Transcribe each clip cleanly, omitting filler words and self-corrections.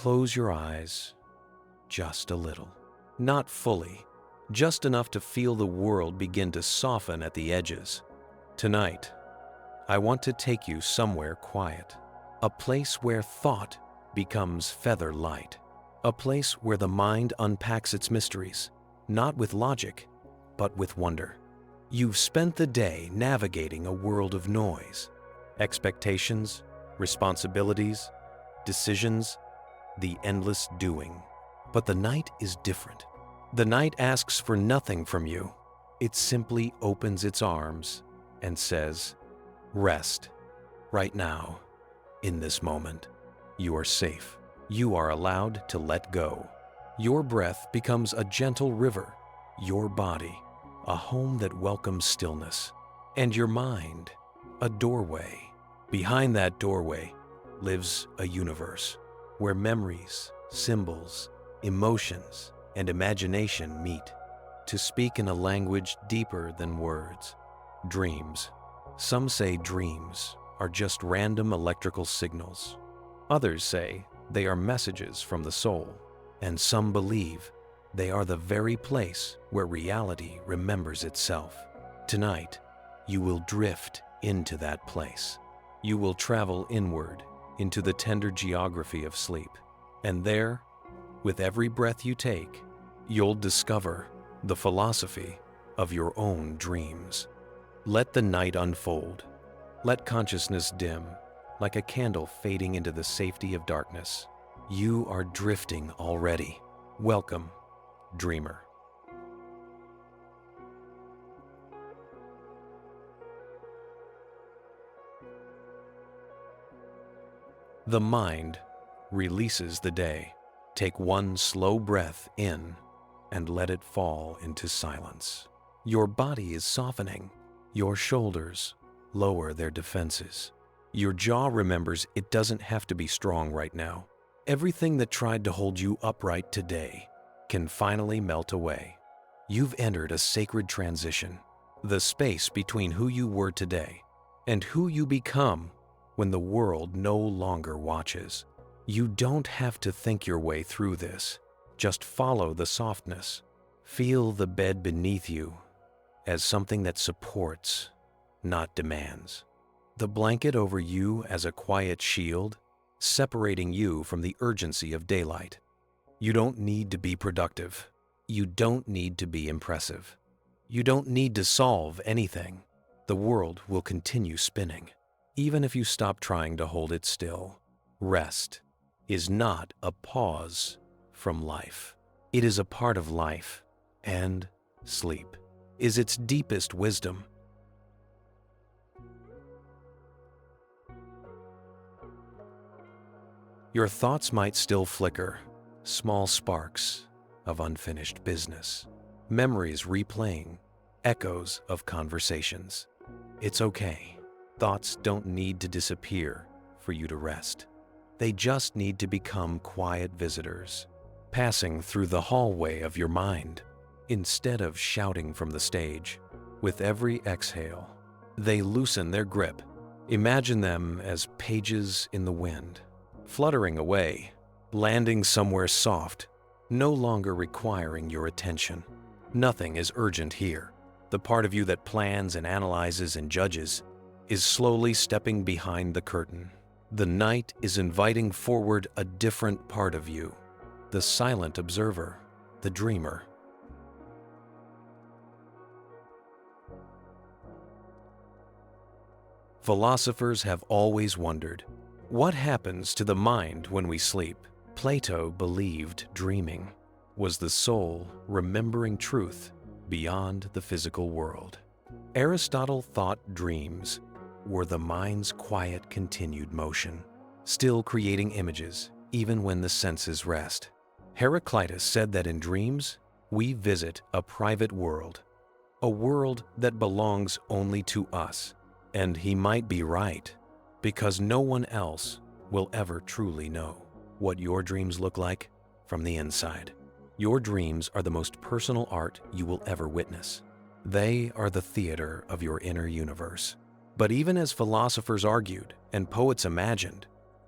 close your eyes just a little. Not fully, just enough to feel the world begin to soften at the edges. Tonight, I want to take you somewhere quiet, a place where thought becomes feather light, a place where the mind unpacks its mysteries, not with logic, but with wonder. You've spent the day navigating a world of noise, expectations, responsibilities, decisions, the endless doing. But the night is different. The night asks for nothing from you. It simply opens its arms and says, rest. Right now, in this moment, you are safe. You are allowed to let go. Your breath becomes a gentle river, your body, a home that welcomes stillness, and your mind, a doorway. Behind that doorway lives a universe where memories, symbols, emotions, and imagination meet to speak in a language deeper than words. Dreams. Some say dreams are just random electrical signals. Others say they are messages from the soul, and some believe they are the very place where reality remembers itself. Tonight, you will drift into that place. You will travel inward into the tender geography of sleep, and there, with every breath you take, you'll discover the philosophy of your own dreams. Let the night unfold. Let consciousness dim, like a candle fading into the safety of darkness. You are drifting already. Welcome, dreamer. The mind releases the day. Take one slow breath in and let it fall into silence. Your body is softening. Your shoulders lower their defenses. Your jaw remembers it doesn't have to be strong right now. Everything that tried to hold you upright today can finally melt away. You've entered a sacred transition, the space between who you were today and who you become when the world no longer watches. You don't have to think your way through this. Just follow the softness. Feel the bed beneath you as something that supports, not demands. The blanket over you as a quiet shield, separating you from the urgency of daylight. You don't need to be productive. You don't need to be impressive. You don't need to solve anything. The world will continue spinning, even if you stop trying to hold it still. Rest is not a pause from life. It is a part of life, and sleep is its deepest wisdom. Your thoughts might still flicker, small sparks of unfinished business, memories replaying, echoes of conversations. It's okay. Thoughts don't need to disappear for you to rest. They just need to become quiet visitors, passing through the hallway of your mind. Instead of shouting from the stage, with every exhale, they loosen their grip. Imagine them as pages in the wind, fluttering away, landing somewhere soft, no longer requiring your attention. Nothing is urgent here. The part of you that plans and analyzes and judges is slowly stepping behind the curtain. The night is inviting forward a different part of you, the silent observer, the dreamer. Philosophers have always wondered, what happens to the mind when we sleep? Plato believed dreaming was the soul remembering truth beyond the physical world. Aristotle thought dreams were the mind's quiet continued motion, still creating images even when the senses rest. Heraclitus said that in dreams, we visit a private world, a world that belongs only to us. And he might be right, because no one else will ever truly know what your dreams look like from the inside. Your dreams are the most personal art you will ever witness. They are the theater of your inner universe. But even as philosophers argued and poets imagined,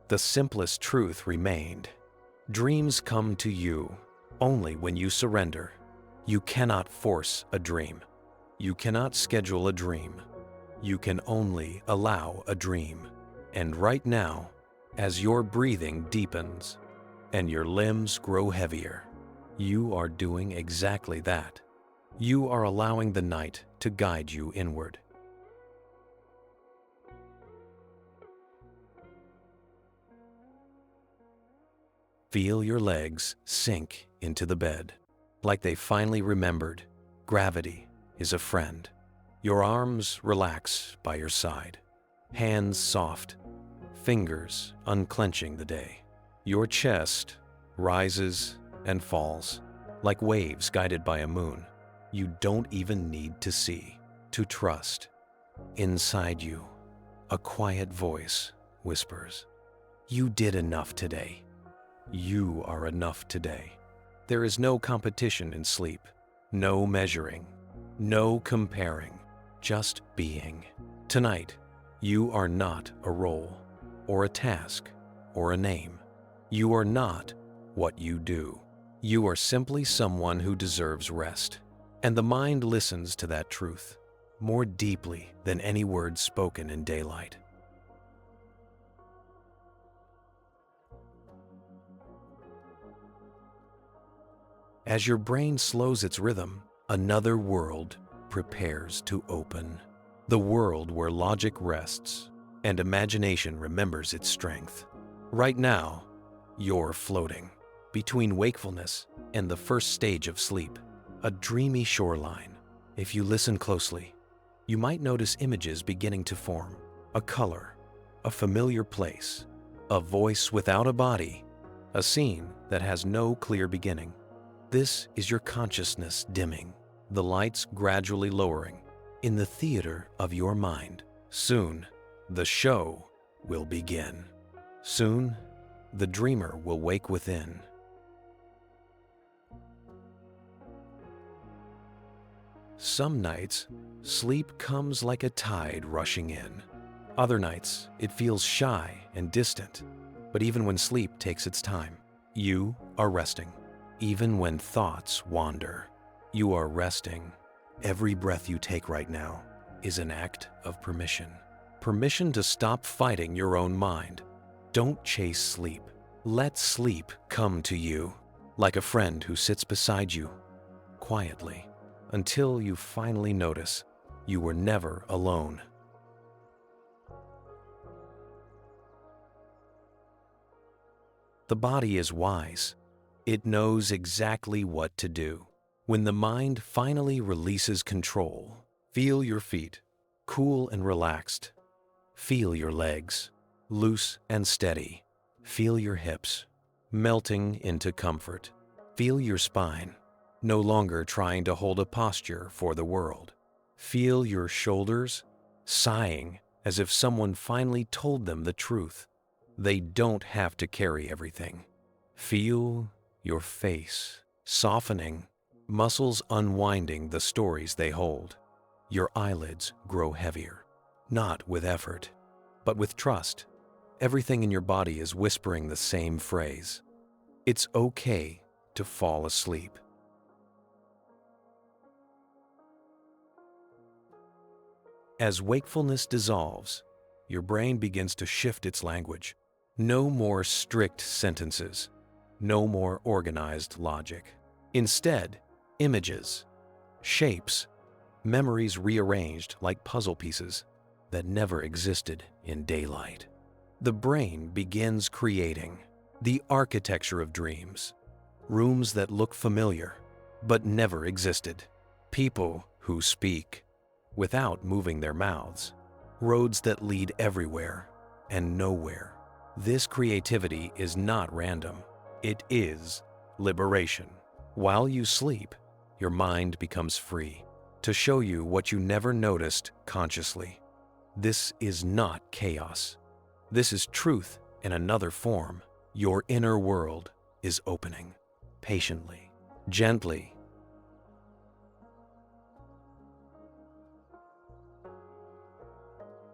the simplest truth remained. Dreams come to you only when you surrender. You cannot force a dream. You cannot schedule a dream. You can only allow a dream. And right now, as your breathing deepens and your limbs grow heavier, you are doing exactly that. You are allowing the night to guide you inward. Feel your legs sink into the bed, like they finally remembered gravity is a friend. Your arms relax by your side, hands soft, fingers unclenching the day. Your chest rises and falls like waves guided by a moon you don't even need to see, to trust. Inside you, a quiet voice whispers, "You did enough today. You are enough today." There is no competition in sleep, no measuring, no comparing, just being. Tonight, you are not a role, or a task, or a name. You are not what you do. You are simply someone who deserves rest. And the mind listens to that truth more deeply than any words spoken in daylight. As your brain slows its rhythm, another world prepares to open. The world where logic rests and imagination remembers its strength. Right now, you're floating between wakefulness and the first stage of sleep, a dreamy shoreline. If you listen closely, you might notice images beginning to form, a color, a familiar place, a voice without a body, a scene that has no clear beginning. This is your consciousness dimming, the lights gradually lowering in the theater of your mind. Soon, the show will begin. Soon, the dreamer will wake within. Some nights, sleep comes like a tide rushing in. Other nights, it feels shy and distant. But even when sleep takes its time, you are resting. Even when thoughts wander, you are resting. Every breath you take right now is an act of permission. Permission to stop fighting your own mind. Don't chase sleep. Let sleep come to you, like a friend who sits beside you, quietly, until you finally notice you were never alone. The body is wise. It knows exactly what to do. When the mind finally releases control, feel your feet, cool and relaxed. Feel your legs, loose and steady. Feel your hips, melting into comfort. Feel your spine, no longer trying to hold a posture for the world. Feel your shoulders, sighing as if someone finally told them the truth. They don't have to carry everything. Feel your face softening, muscles unwinding the stories they hold. Your eyelids grow heavier, not with effort, but with trust. Everything in your body is whispering the same phrase. It's okay to fall asleep. As wakefulness dissolves, your brain begins to shift its language. No more strict sentences. No more organized logic. Instead, images, shapes, memories rearranged like puzzle pieces that never existed in daylight. The brain begins creating the architecture of dreams, rooms that look familiar but never existed, people who speak without moving their mouths, roads that lead everywhere and nowhere. This creativity is not random. It is liberation. While you sleep, your mind becomes free to show you what you never noticed consciously. This is not chaos. This is truth in another form. Your inner world is opening, patiently, gently.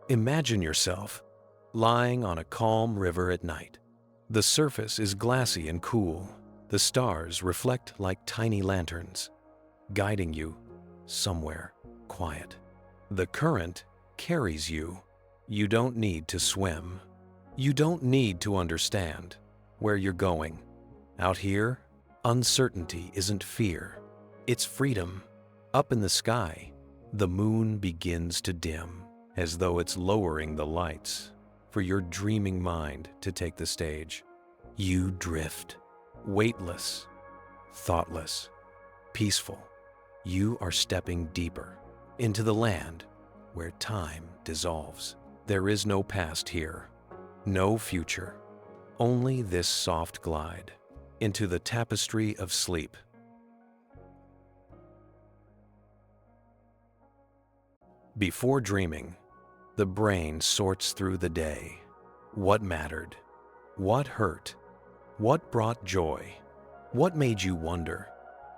Imagine yourself lying on a calm river at night. The surface is glassy and cool. The stars reflect like tiny lanterns, guiding you somewhere quiet. The current carries you. You don't need to swim. You don't need to understand where you're going. Out here, uncertainty isn't fear. It's freedom. Up in the sky, the moon begins to dim, as though it's lowering the lights for your dreaming mind to take the stage. You drift, weightless, thoughtless, peaceful. You are stepping deeper into the land where time dissolves. There is no past here, no future, only this soft glide into the tapestry of sleep. Before dreaming, the brain sorts through the day. What mattered? What hurt? What brought joy? What made you wonder?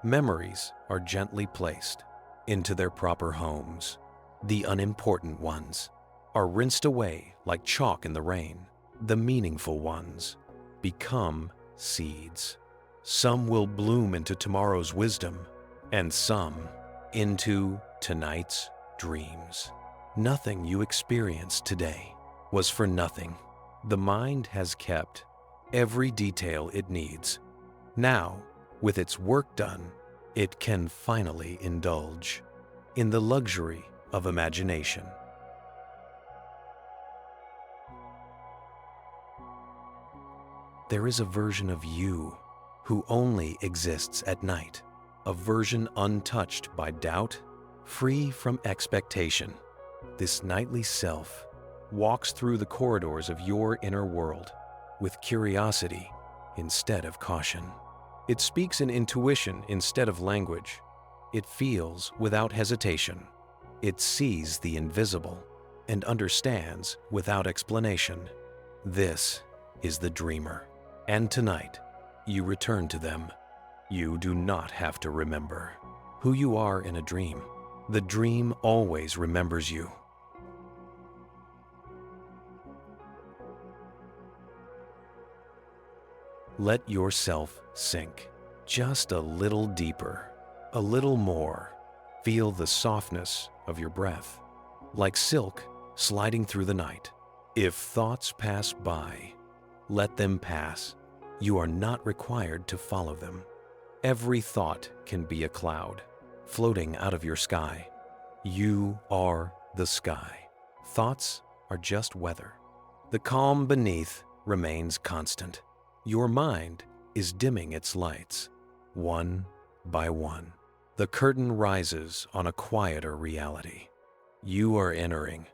Memories are gently placed into their proper homes. The unimportant ones are rinsed away like chalk in the rain. The meaningful ones become seeds. Some will bloom into tomorrow's wisdom, and some into tonight's dreams. Nothing you experienced today was for nothing. The mind has kept every detail it needs. Now, with its work done, it can finally indulge in the luxury of imagination. There is a version of you who only exists at night, a version untouched by doubt, free from expectation. This nightly self walks through the corridors of your inner world with curiosity instead of caution. It speaks in intuition instead of language. It feels without hesitation. It sees the invisible and understands without explanation. This is the dreamer. And tonight, you return to them. You do not have to remember who you are in a dream. The dream always remembers you. Let yourself sink just a little deeper, a little more. Feel the softness of your breath, like silk sliding through the night. If thoughts pass by, let them pass. You are not required to follow them. Every thought can be a cloud floating out of your sky. You are the sky. Thoughts are just weather. The calm beneath remains constant. Your mind is dimming its lights, one by one. The curtain rises on a quieter reality. You are entering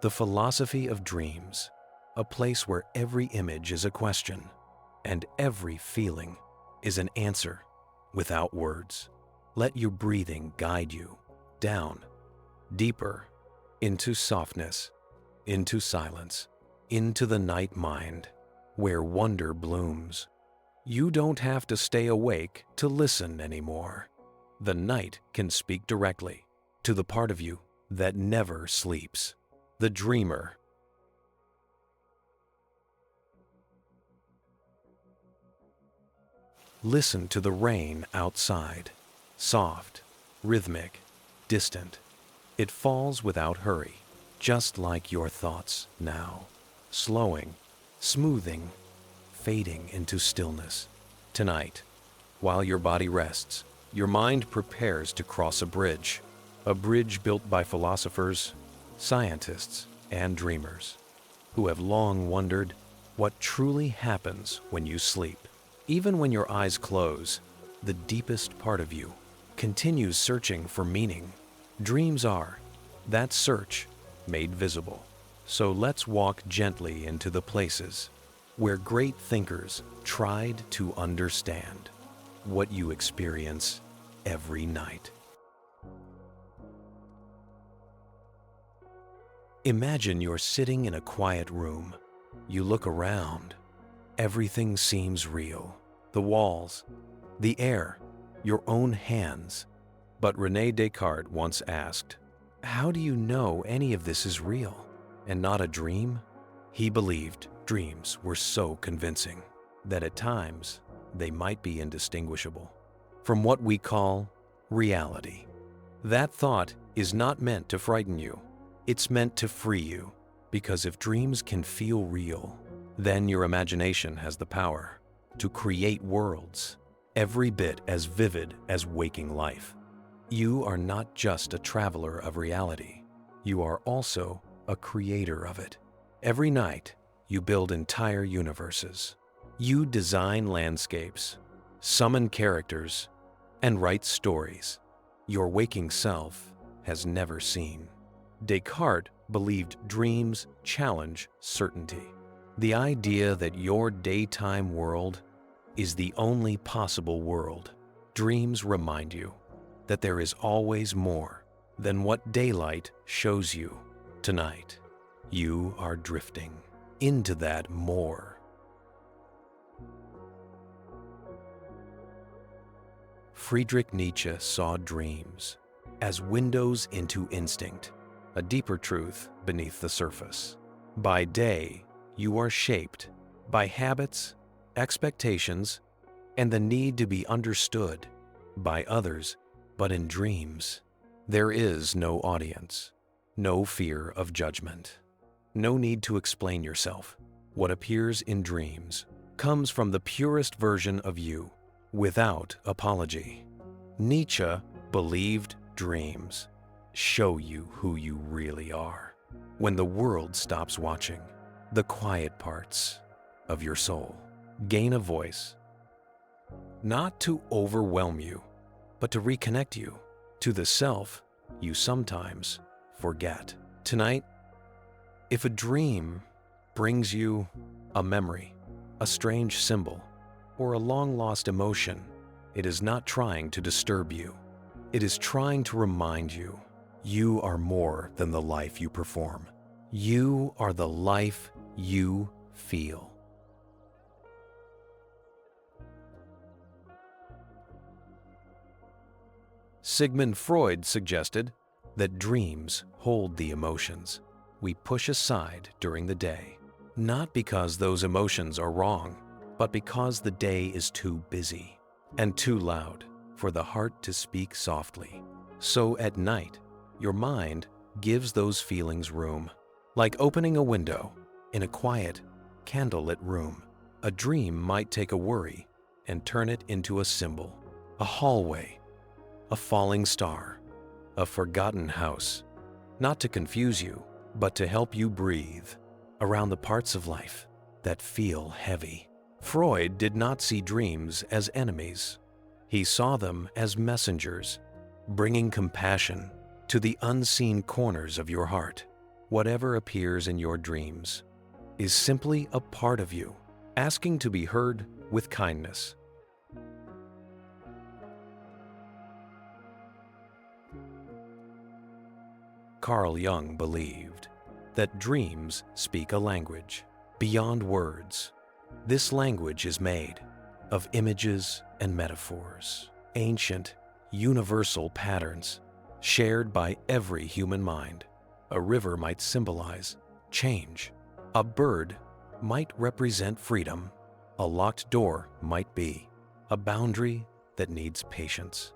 the philosophy of dreams, a place where every image is a question and every feeling is an answer without words. Let your breathing guide you down, deeper, into softness, into silence, into the night mind, where wonder blooms. You don't have to stay awake to listen anymore. The night can speak directly to the part of you that never sleeps, the dreamer. Listen to the rain outside, soft, rhythmic, distant. It falls without hurry, just like your thoughts now, slowing, smoothing, fading into stillness. Tonight, while your body rests, your mind prepares to cross a bridge built by philosophers, scientists, and dreamers who have long wondered what truly happens when you sleep. Even when your eyes close, the deepest part of you continues searching for meaning. Dreams are that search made visible. So let's walk gently into the places where great thinkers tried to understand what you experience every night. Imagine you're sitting in a quiet room. You look around. Everything seems real. The walls, the air, your own hands. But René Descartes once asked, "How do you know any of this is real and not a dream?" He believed dreams were so convincing that at times they might be indistinguishable from what we call reality. That thought is not meant to frighten you. It's meant to free you, because if dreams can feel real, then your imagination has the power to create worlds every bit as vivid as waking life. You are not just a traveler of reality. You are also a creator of it. Every night, you build entire universes. You design landscapes, summon characters, and write stories your waking self has never seen. Descartes believed dreams challenge certainty. The idea that your daytime world is the only possible world. Dreams remind you that there is always more than what daylight shows you. Tonight, you are drifting into that more. Friedrich Nietzsche saw dreams as windows into instinct, a deeper truth beneath the surface. By day, you are shaped by habits, expectations, and the need to be understood by others, but in dreams, there is no audience, no fear of judgment, no need to explain yourself. What appears in dreams comes from the purest version of you, without apology. Nietzsche believed dreams show you who you really are. When the world stops watching, the quiet parts of your soul gain a voice, not to overwhelm you, but to reconnect you to the self you sometimes forget. Tonight, if a dream brings you a memory, a strange symbol, or a long-lost emotion, it is not trying to disturb you. It is trying to remind you, you are more than the life you perform. You are the life you feel. Sigmund Freud suggested that dreams hold the emotions we push aside during the day, not because those emotions are wrong, but because the day is too busy and too loud for the heart to speak softly. So at night, your mind gives those feelings room, like opening a window in a quiet, candlelit room. A dream might take a worry and turn it into a symbol, a hallway, a falling star, a forgotten house, not to confuse you, but to help you breathe around the parts of life that feel heavy. Freud did not see dreams as enemies. He saw them as messengers, bringing compassion to the unseen corners of your heart. Whatever appears in your dreams is simply a part of you, asking to be heard with kindness. Carl Jung believed that dreams speak a language beyond words. This language is made of images and metaphors, ancient, universal patterns shared by every human mind. A river might symbolize change. A bird might represent freedom. A locked door might be a boundary that needs patience.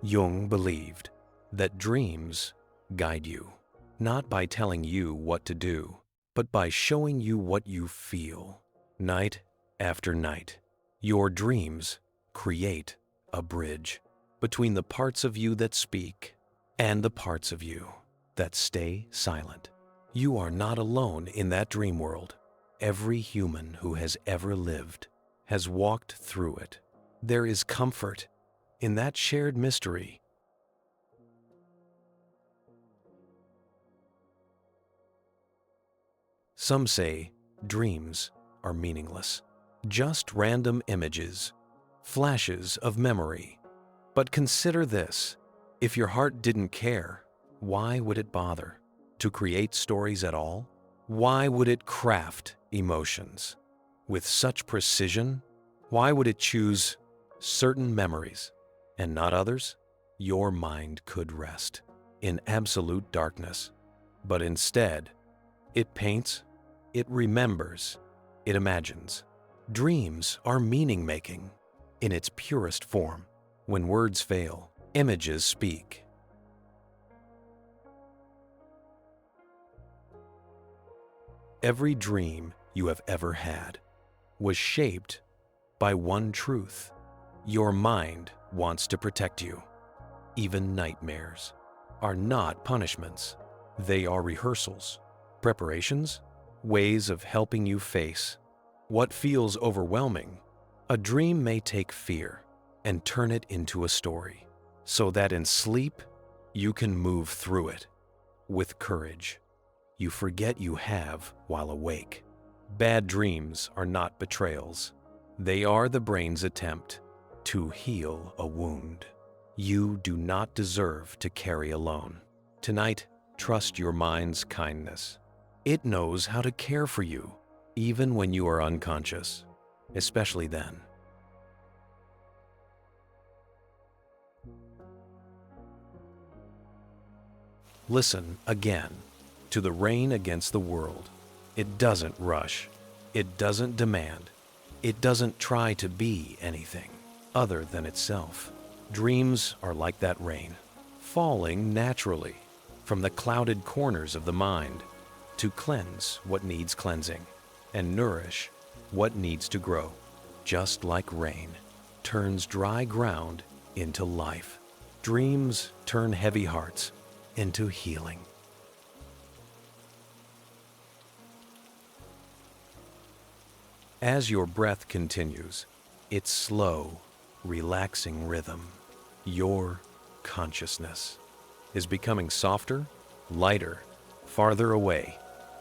Jung believed that dreams guide you, not by telling you what to do, but by showing you what you feel. Night after night, your dreams create a bridge between the parts of you that speak and the parts of you that stay silent. You are not alone in that dream world. Every human who has ever lived has walked through it. There is comfort in that shared mystery. Some say dreams are meaningless, just random images, flashes of memory. But consider this: if your heart didn't care, why would it bother to create stories at all? Why would it craft emotions with such precision? Why would it choose certain memories and not others? Your mind could rest in absolute darkness, but instead, it paints, it remembers, it imagines. Dreams are meaning-making in its purest form. When words fail, images speak. Every dream you have ever had was shaped by one truth. Your mind wants to protect you. Even nightmares are not punishments. They are rehearsals, preparations, ways of helping you face what feels overwhelming. A dream may take fear and turn it into a story, so that in sleep you can move through it with courage you forget you have while awake. Bad dreams are not betrayals. They are the brain's attempt to heal a wound you do not deserve to carry alone. Tonight, trust your mind's kindness. It knows how to care for you, even when you are unconscious, especially then. Listen again to the rain against the world. It doesn't rush. It doesn't demand. It doesn't try to be anything other than itself. Dreams are like that rain, falling naturally from the clouded corners of the mind to cleanse what needs cleansing and nourish what needs to grow. Just like rain turns dry ground into life, dreams turn heavy hearts into healing. As your breath continues, its slow, relaxing rhythm, your consciousness is becoming softer, lighter, farther away.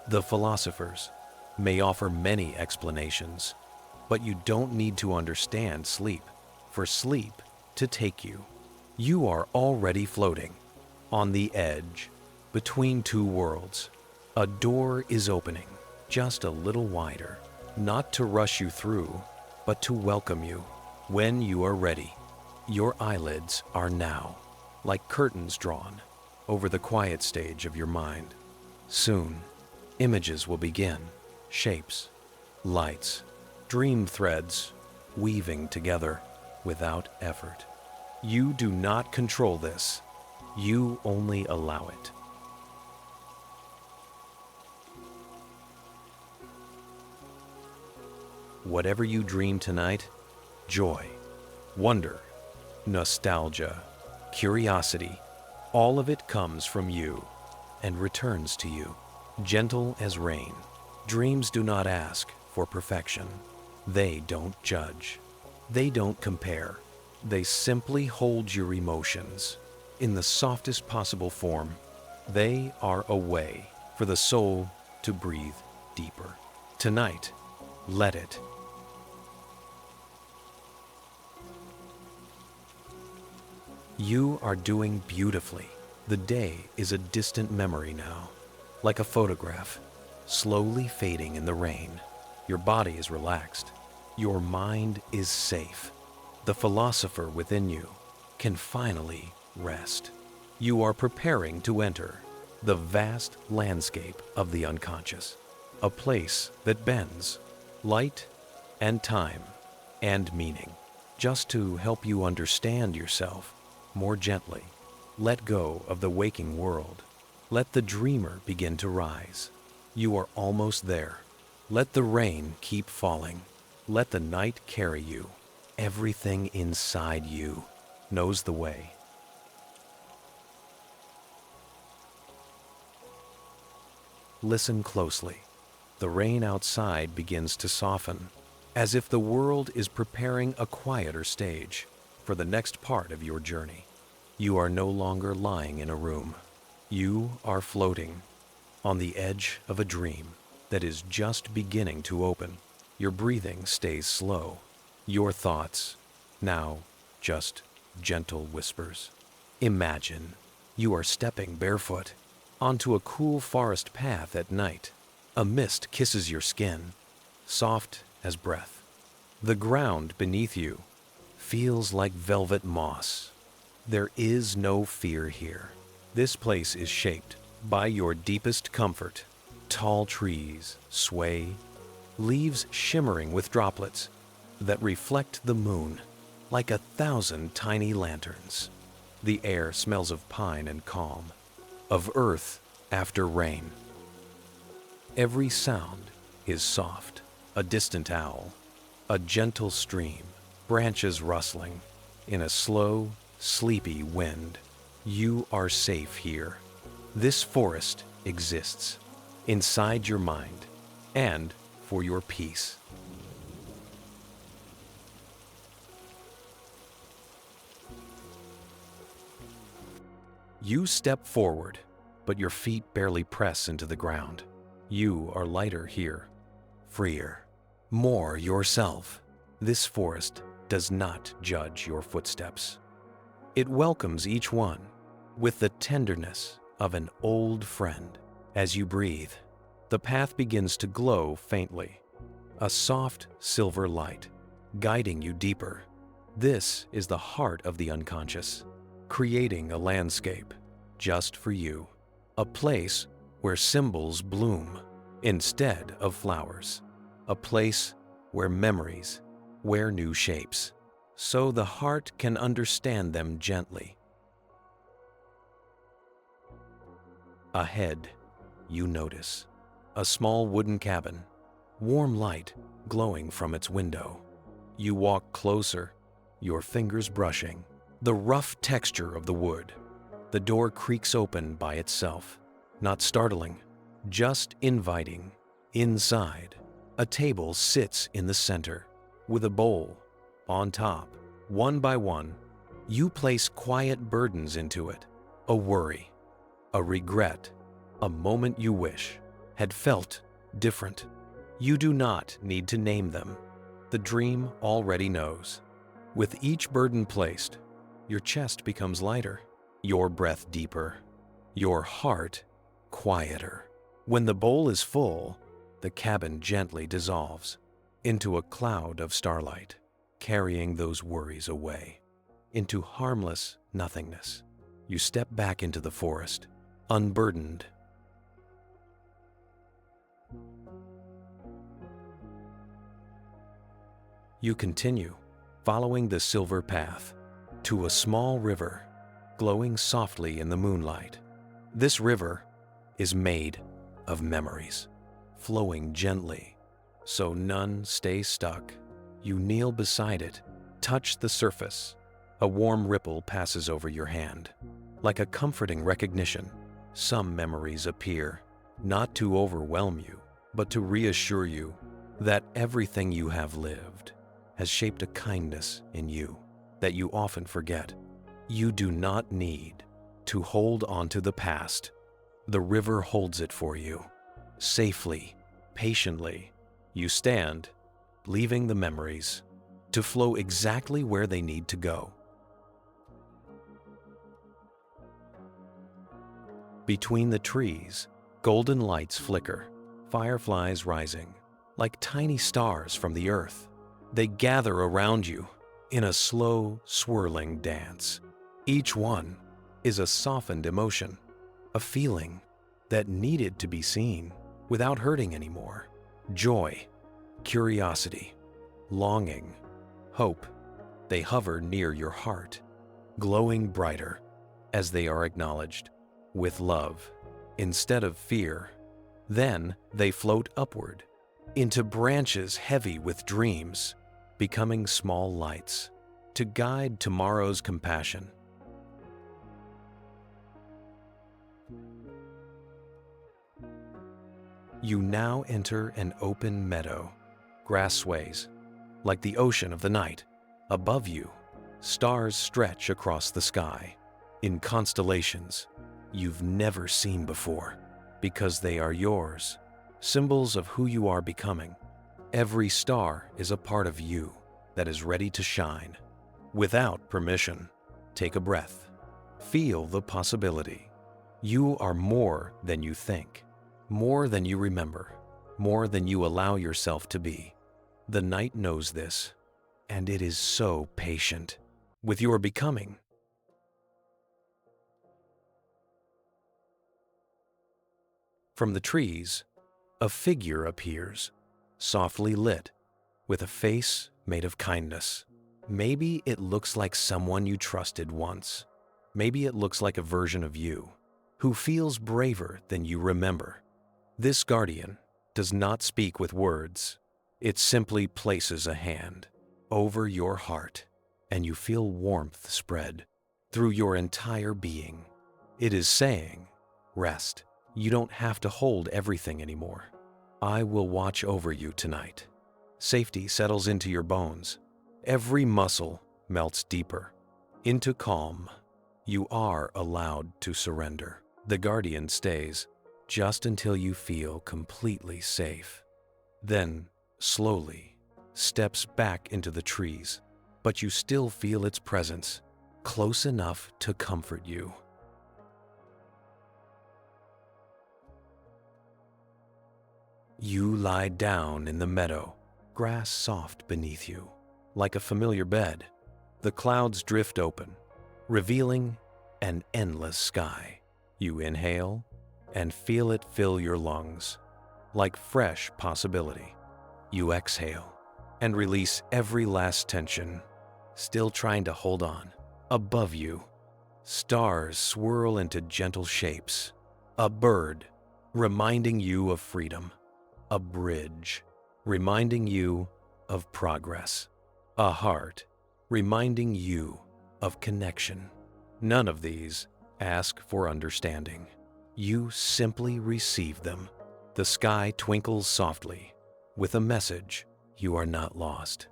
The philosophers may offer many explanations, but you don't need to understand sleep for sleep to take you. You are already floating on the edge between two worlds. A door is opening just a little wider, not to rush you through, but to welcome you when you are ready. Your eyelids are now like curtains drawn over the quiet stage of your mind. Soon, images will begin, shapes, lights, dream threads weaving together without effort. You do not control this. You only allow it. Whatever you dream tonight, joy, wonder, nostalgia, curiosity, all of it comes from you and returns to you, gentle as rain. Dreams do not ask for perfection. They don't judge. They don't compare. They simply hold your emotions in the softest possible form. They are a way for the soul to breathe deeper. Tonight, let it. You are doing beautifully. The day is a distant memory now, like a photograph, slowly fading in the rain. Your body is relaxed. Your mind is safe. The philosopher within you can finally rest. You are preparing to enter the vast landscape of the unconscious, a place that bends light and time and meaning. Just to help you understand yourself more gently, let go of the waking world. Let the dreamer begin to rise. You are almost there. Let the rain keep falling. Let the night carry you. Everything inside you knows the way. Listen closely. The rain outside begins to soften, as if the world is preparing a quieter stage for the next part of your journey. You are no longer lying in a room. You are floating on the edge of a dream that is just beginning to open. Your breathing stays slow. Your thoughts, now just gentle whispers. Imagine you are stepping barefoot onto a cool forest path at night. A mist kisses your skin, soft as breath. The ground beneath you feels like velvet moss. There is no fear here. This place is shaped by your deepest comfort. Tall trees sway leaves shimmering with droplets that reflect the moon like 1,000 tiny lanterns. The air smells of pine and calm, of earth after rain. Every sound is soft, a distant owl, a gentle stream, branches rustling in a slow, sleepy wind. You are safe here. This forest exists inside your mind and for your peace. You step forward, but your feet barely press into the ground. You are lighter here, freer, more yourself. This forest does not judge your footsteps. It welcomes each one with the tenderness of an old friend. As you breathe, the path begins to glow faintly, a soft silver light guiding you deeper. This is the heart of the unconscious, creating a landscape just for you, a place where symbols bloom instead of flowers, a place where memories wear new shapes, so the heart can understand them gently. Ahead, you notice a small wooden cabin, warm light glowing from its window. You walk closer, your fingers brushing the rough texture of the wood. The door creaks open by itself, not startling, just inviting. Inside, a table sits in the center with a bowl on top. One by one, you place quiet burdens into it, a worry, a regret, a moment you wish had felt different. You do not need to name them. The dream already knows. With each burden placed, your chest becomes lighter, your breath deeper, your heart quieter. When the bowl is full, the cabin gently dissolves into a cloud of starlight, carrying those worries away into harmless nothingness. You step back into the forest, unburdened. You continue, following the silver path, to a small river glowing softly in the moonlight. This river is made of memories, flowing gently, so none stay stuck. You kneel beside it, touch the surface. A warm ripple passes over your hand. Like a comforting recognition, some memories appear, not to overwhelm you, but to reassure you that everything you have lived has shaped a kindness in you that you often forget. You do not need to hold on to the past. The river holds it for you. Safely, patiently, you stand, leaving the memories to flow exactly where they need to go. Between the trees, golden lights flicker, fireflies rising, like tiny stars from the earth. They gather around you in a slow, swirling dance. Each one is a softened emotion, a feeling that needed to be seen without hurting anymore. Joy, curiosity, longing, hope. They hover near your heart, glowing brighter as they are acknowledged with love instead of fear. Then they float upward into branches heavy with dreams, becoming small lights to guide tomorrow's compassion. You now enter an open meadow. Grass sways like the ocean of the night. Above you, stars stretch across the sky in constellations you've never seen before, because they are yours, symbols of who you are becoming. Every star is a part of you that is ready to shine. Without permission, take a breath. Feel the possibility. You are more than you think, more than you remember, more than you allow yourself to be. The night knows this, and it is so patient with your becoming. From the trees, a figure appears, softly lit, with a face made of kindness. Maybe it looks like someone you trusted once. Maybe it looks like a version of you who feels braver than you remember. This guardian does not speak with words. It simply places a hand over your heart, and you feel warmth spread through your entire being. It is saying, rest. You don't have to hold everything anymore. I will watch over you tonight. Safety settles into your bones. Every muscle melts deeper into calm. You are allowed to surrender. The guardian stays just until you feel completely safe. Then, slowly, steps back into the trees, but you still feel its presence, close enough to comfort you. You lie down in the meadow, grass soft beneath you, like a familiar bed. The clouds drift open, revealing an endless sky. You inhale and feel it fill your lungs, like fresh possibility. You exhale and release every last tension, still trying to hold on. Above you, stars swirl into gentle shapes. A bird reminding you of freedom. A bridge reminding you of progress. A heart reminding you of connection. None of these ask for understanding. You simply receive them. The sky twinkles softly with a message: you are not lost.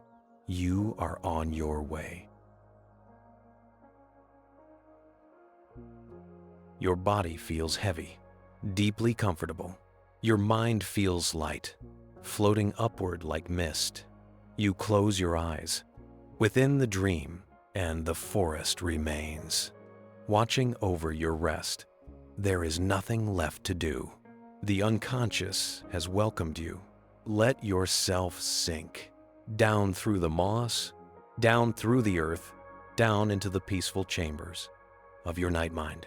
You are on your way. Your body feels heavy, deeply comfortable. Your mind feels light, floating upward like mist. You close your eyes within the dream, and the forest remains, watching over your rest. There is nothing left to do. The unconscious has welcomed you. Let yourself sink down through the moss, down through the earth, down into the peaceful chambers of your night mind.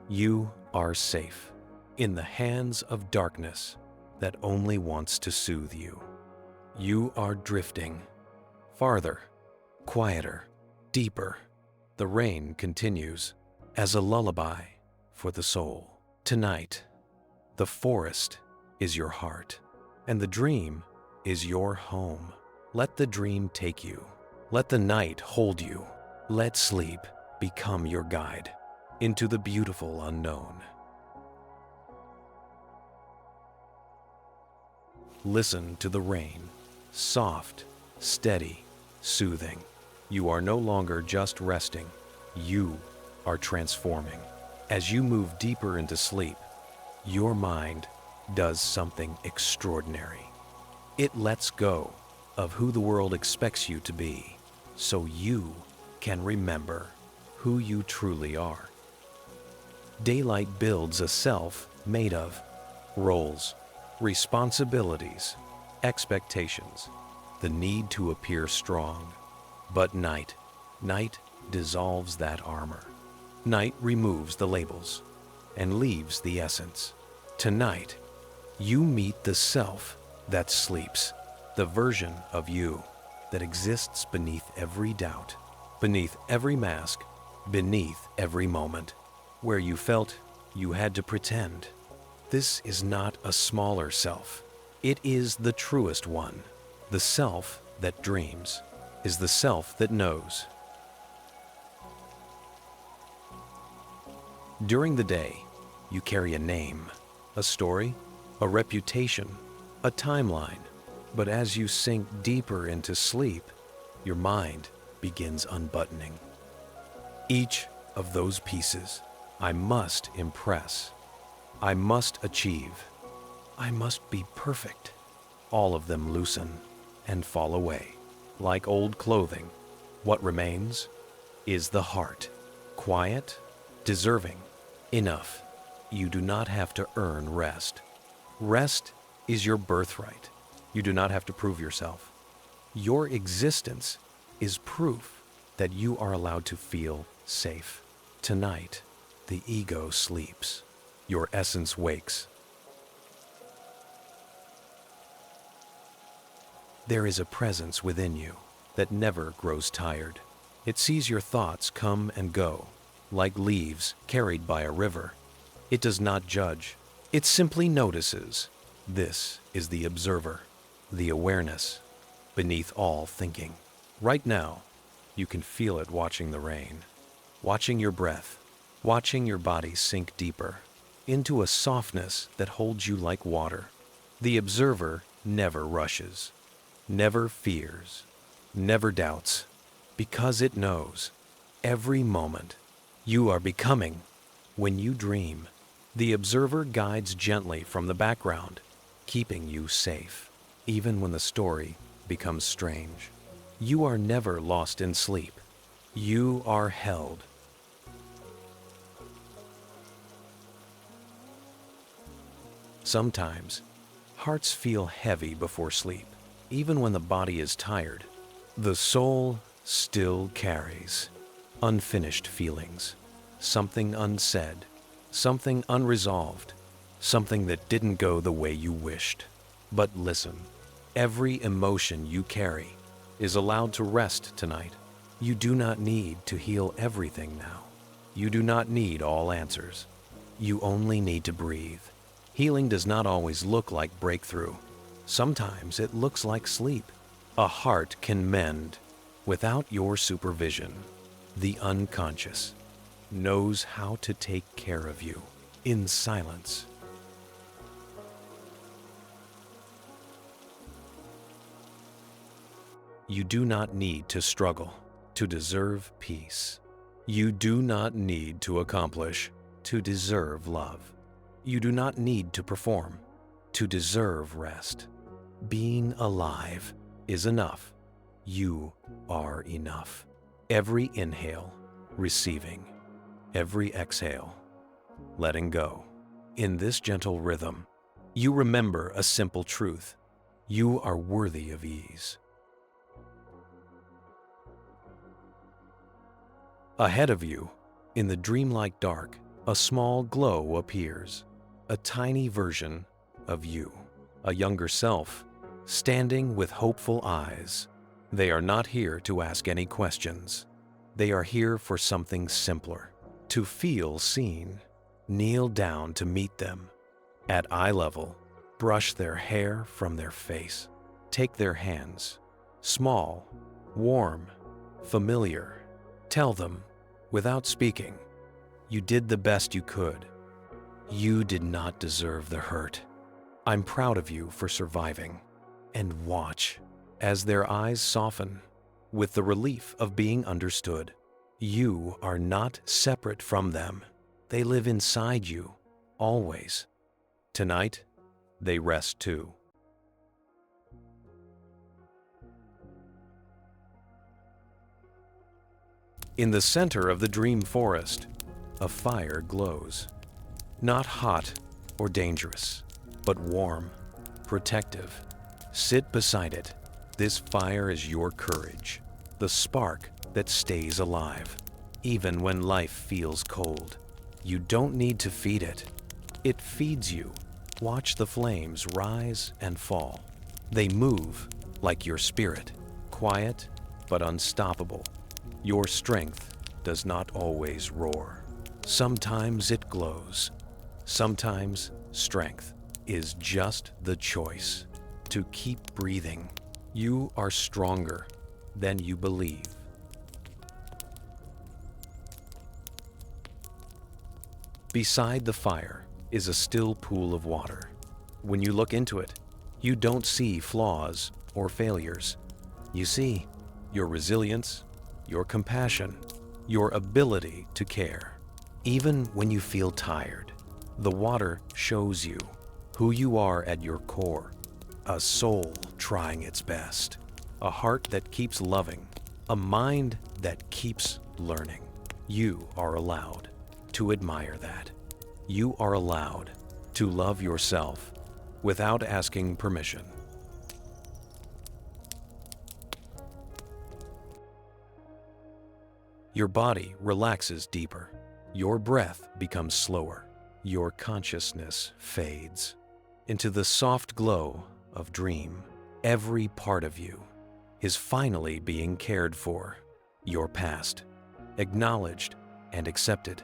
You are safe in the hands of darkness that only wants to soothe you. You are drifting farther, quieter, deeper. The rain continues as a lullaby for the soul. Tonight, the forest is your heart, and the dream is your home. Let the dream take you. Let the night hold you. Let sleep become your guide into the beautiful unknown. Listen to the rain, soft, steady, soothing. You are no longer just resting. You are transforming. As you move deeper into sleep, your mind does something extraordinary. It lets go of who the world expects you to be, so you can remember who you truly are. Daylight builds a self made of roles, responsibilities, expectations, the need to appear strong. But night dissolves that armor. Night removes the labels and leaves the essence. Tonight, you meet the self that sleeps, the version of you that exists beneath every doubt, beneath every mask, beneath every moment where you felt you had to pretend. This is not a smaller self. It is the truest one. The self that dreams is the self that knows. During the day, you carry a name, a story, a reputation, a timeline. But as you sink deeper into sleep, your mind begins unbuttoning. Each of those pieces: I must impress, I must achieve, I must be perfect. All of them loosen and fall away. Like old clothing, what remains is the heart, quiet, deserving, enough. You do not have to earn rest. Rest is your birthright. You do not have to prove yourself. Your existence is proof that you are allowed to feel safe. Tonight, the ego sleeps. Your essence wakes. There is a presence within you that never grows tired. It sees your thoughts come and go, like leaves carried by a river. It does not judge. It simply notices. This is the observer, the awareness beneath all thinking. Right now, you can feel it watching the rain, watching your breath, watching your body sink deeper into a softness that holds you like water. The observer never rushes, never fears, never doubts, because it knows every moment you are becoming. When you dream, the observer guides gently from the background, keeping you safe, even when the story becomes strange. You are never lost in sleep. You are held. Sometimes, hearts feel heavy before sleep. Even when the body is tired, the soul still carries unfinished feelings, something unsaid, something unresolved, something that didn't go the way you wished. But listen, every emotion you carry is allowed to rest tonight. You do not need to heal everything now. You do not need all answers. You only need to breathe. Healing does not always look like breakthrough. Sometimes it looks like sleep. A heart can mend without your supervision. The unconscious knows how to take care of you in silence. You do not need to struggle to deserve peace. You do not need to accomplish to deserve love. You do not need to perform to deserve rest. Being alive is enough. You are enough. Every inhale, receiving. Every exhale, letting go. In this gentle rhythm, you remember a simple truth. You are worthy of ease. Ahead of you, in the dreamlike dark, a small glow appears. A tiny version of you, a younger self, standing with hopeful eyes. They are not here to ask any questions. They are here for something simpler, to feel seen. Kneel down to meet them. At eye level, brush their hair from their face. Take their hands, small, warm, familiar. Tell them, without speaking, you did the best you could. You did not deserve the hurt. I'm proud of you for surviving. And watch as their eyes soften with the relief of being understood. You are not separate from them. They live inside you, always. Tonight, they rest too. In the center of the dream forest, a fire glows. Not hot or dangerous, but warm, protective. Sit beside it. This fire is your courage, the spark that stays alive, even when life feels cold. You don't need to feed it. It feeds you. Watch the flames rise and fall. They move like your spirit, quiet but unstoppable. Your strength does not always roar. Sometimes it glows. Sometimes strength is just the choice to keep breathing. You are stronger than you believe. Beside the fire is a still pool of water. When you look into it, you don't see flaws or failures. You see your resilience, your compassion, your ability to care. Even when you feel tired, the water shows you who you are at your core. A soul trying its best, a heart that keeps loving, a mind that keeps learning. You are allowed to admire that. You are allowed to love yourself without asking permission. Your body relaxes deeper. Your breath becomes slower. Your consciousness fades into the soft glow of dream. Every part of you is finally being cared for. Your past, acknowledged and accepted.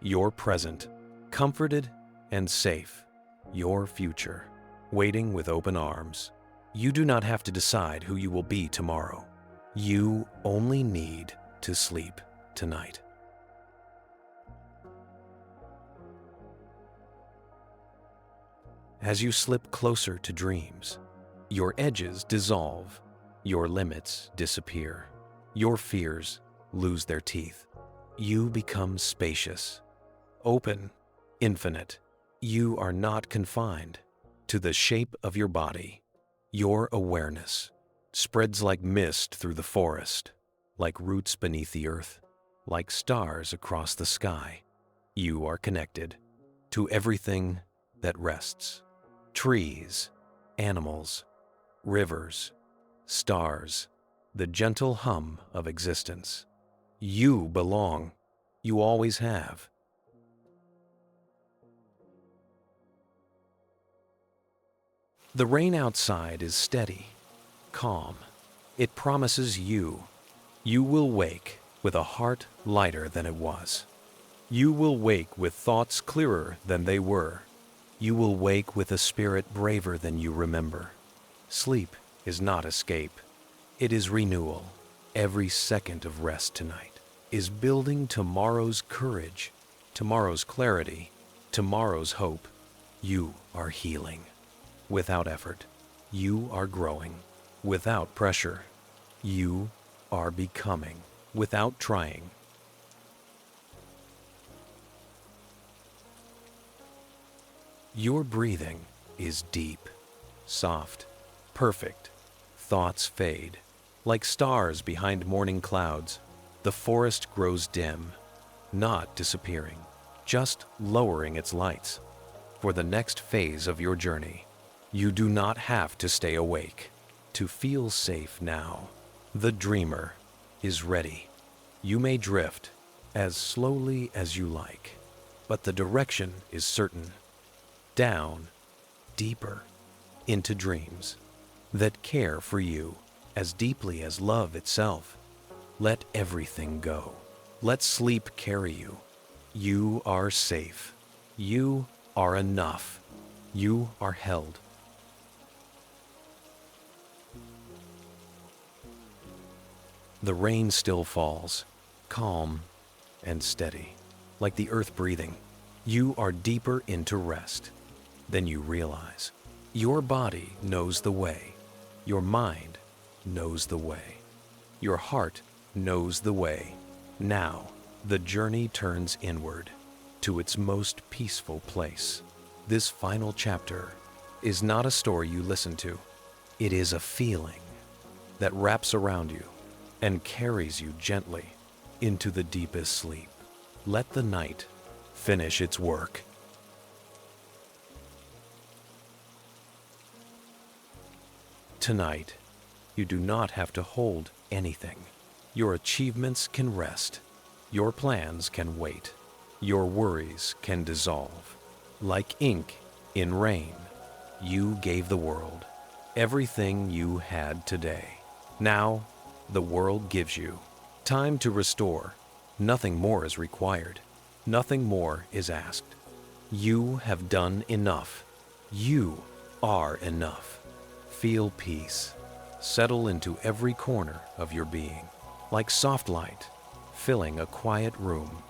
Your present, comforted and safe. Your future, waiting with open arms. You do not have to decide who you will be tomorrow. You only need to sleep tonight. As you slip closer to dreams, your edges dissolve, your limits disappear, your fears lose their teeth. You become spacious, open, infinite. You are not confined to the shape of your body. Your awareness spreads like mist through the forest, like roots beneath the earth, like stars across the sky. You are connected to everything that rests. Trees, animals, rivers, stars, the gentle hum of existence. You belong. You always have. The rain outside is steady, calm. It promises you will wake with a heart lighter than it was. You will wake with thoughts clearer than they were. You will wake with a spirit braver than you remember. Sleep is not escape. It is renewal. Every second of rest tonight is building tomorrow's courage, tomorrow's clarity, tomorrow's hope. You are healing. Without effort, you are growing. Without pressure, you are becoming. Without trying. Your breathing is deep, soft, perfect. Thoughts fade. Like stars behind morning clouds, the forest grows dim, not disappearing, just lowering its lights. For the next phase of your journey, you do not have to stay awake to feel safe now. The dreamer is ready. You may drift as slowly as you like, but the direction is certain. Down, deeper, into dreams that care for you as deeply as love itself. Let everything go. Let sleep carry you. You are safe. You are enough. You are held. The rain still falls, calm and steady, like the earth breathing. You are deeper into rest than you realize. Your body knows the way. Your mind knows the way. Your heart knows the way. Now, the journey turns inward to its most peaceful place. This final chapter is not a story you listen to. It is a feeling that wraps around you and carries you gently into the deepest sleep. Let the night finish its work. Tonight, you do not have to hold anything. Your achievements can rest. Your plans can wait. Your worries can dissolve. Like ink in rain, you gave the world everything you had today. Now, the world gives you time to restore. Nothing more is required. Nothing more is asked. You have done enough. You are enough. Feel peace settle into every corner of your being, like soft light filling a quiet room.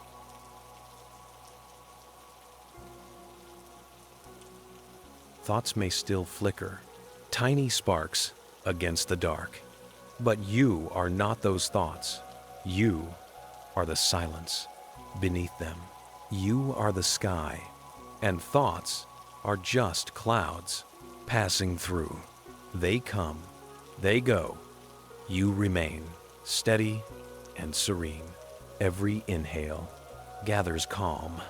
Thoughts may still flicker, tiny sparks against the dark. But you are not those thoughts. You are the silence beneath them. You are the sky, and thoughts are just clouds passing through. They come, they go. You remain steady and serene. Every inhale gathers calm.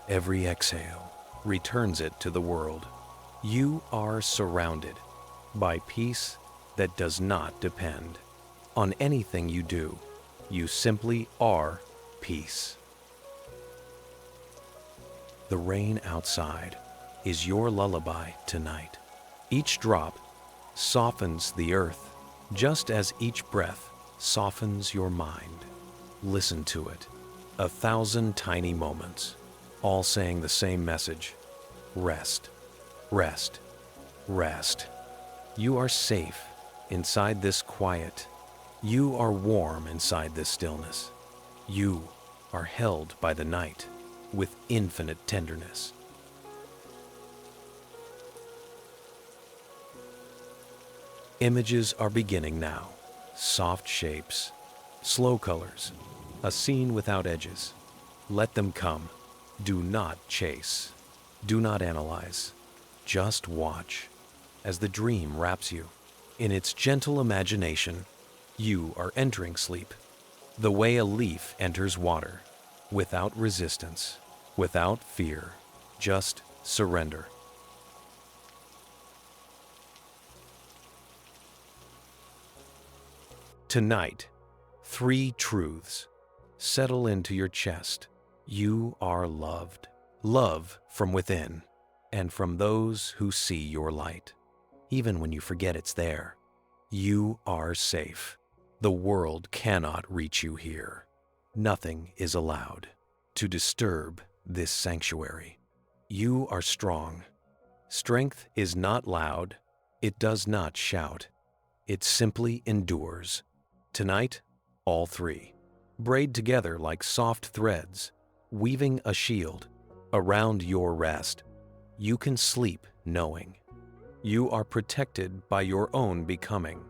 Every exhale returns it to the world. You are surrounded by peace that does not depend on anything you do. You simply are peace. The rain outside is your lullaby tonight. Each drop softens the earth, just as each breath softens your mind. Listen to it. 1,000 tiny moments, all saying the same message. Rest, rest, rest. You are safe inside this quiet. You are warm inside this stillness. You are held by the night with infinite tenderness. Images are beginning now. Soft shapes, slow colors, a scene without edges. Let them come. Do not chase. Do not analyze. Just watch as the dream wraps you. In its gentle imagination, you are entering sleep, the way a leaf enters water, without resistance, without fear, just surrender. Tonight, 3 truths settle into your chest. You are loved. Love from within and from those who see your light. Even when you forget it's there, you are safe. The world cannot reach you here. Nothing is allowed to disturb this sanctuary. You are strong. Strength is not loud. It does not shout. It simply endures. Tonight, all 3, braid together like soft threads, weaving a shield around your rest. You can sleep knowing you are protected by your own becoming.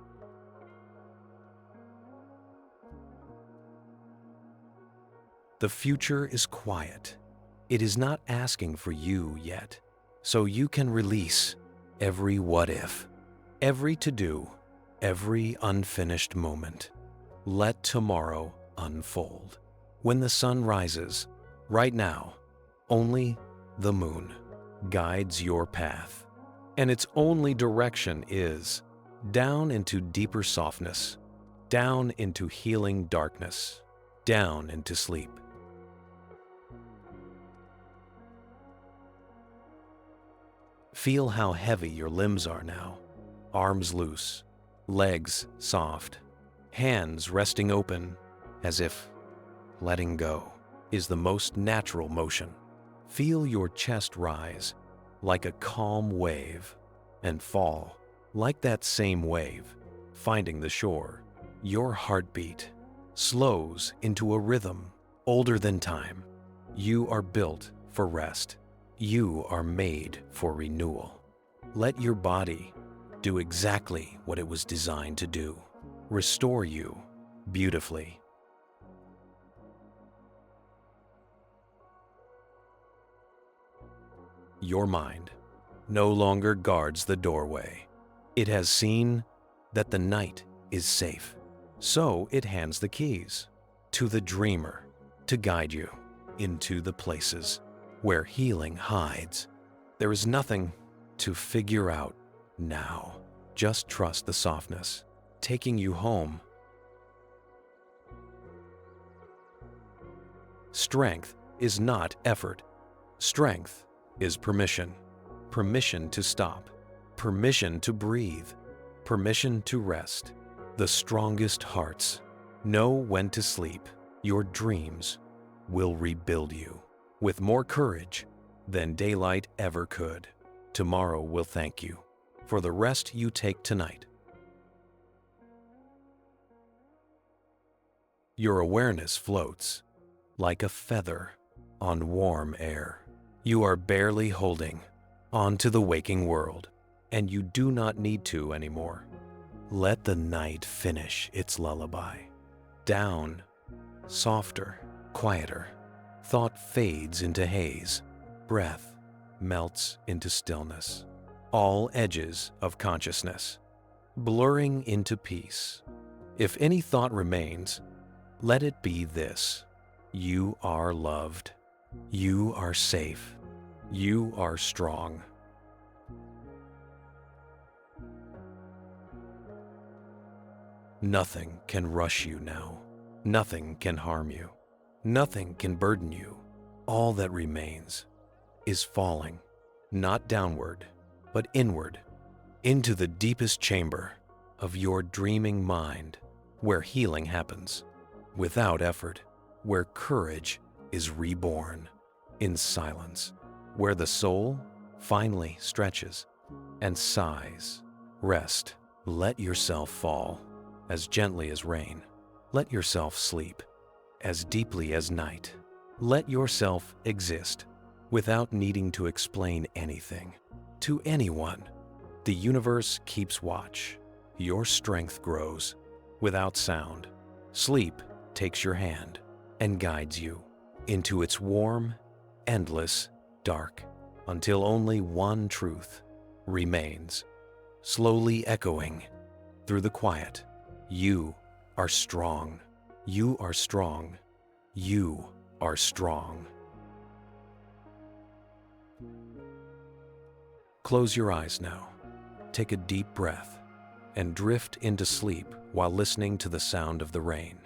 The future is quiet. It is not asking for you yet, so you can release every what if, every to-do, every unfinished moment. Let tomorrow unfold. When the sun rises, right now, only the moon guides your path, and its only direction is down into deeper softness, down into healing darkness, down into sleep. Feel how heavy your limbs are now, arms loose, legs soft, hands resting open, as if letting go is the most natural motion. Feel your chest rise like a calm wave and fall like that same wave, finding the shore. Your heartbeat slows into a rhythm older than time. You are built for rest. You are made for renewal. Let your body do exactly what it was designed to do. Restore you beautifully. Your mind no longer guards the doorway. It has seen that the night is safe, so it hands the keys to the dreamer to guide you into the places where healing hides. There is nothing to figure out now. Just trust the softness taking you home. Strength is not effort. Strength is permission. Permission to stop. Permission to breathe. Permission to rest. The strongest hearts know when to sleep. Your dreams will rebuild you with more courage than daylight ever could. Tomorrow will thank you for the rest you take tonight. Your awareness floats like a feather on warm air. You are barely holding on to the waking world, and you do not need to anymore. Let the night finish its lullaby. Down, softer, quieter. Thought fades into haze. Breath melts into stillness. All edges of consciousness blurring into peace. If any thought remains, let it be this: you are loved. You are safe. You are strong. Nothing can rush you now. Nothing can harm you. Nothing can burden you. All that remains is falling, not downward, but inward, into the deepest chamber of your dreaming mind, where healing happens without effort, where courage is reborn in silence, where the soul finally stretches and sighs. Rest. Let yourself fall as gently as rain. Let yourself sleep as deeply as night. Let yourself exist without needing to explain anything to anyone. The universe keeps watch. Your strength grows without sound. Sleep takes your hand and guides you into its warm, endless dark, until only one truth remains, slowly echoing through the quiet. You are strong. You are strong. You are strong. Close your eyes now. Take a deep breath and drift into sleep while listening to the sound of the rain.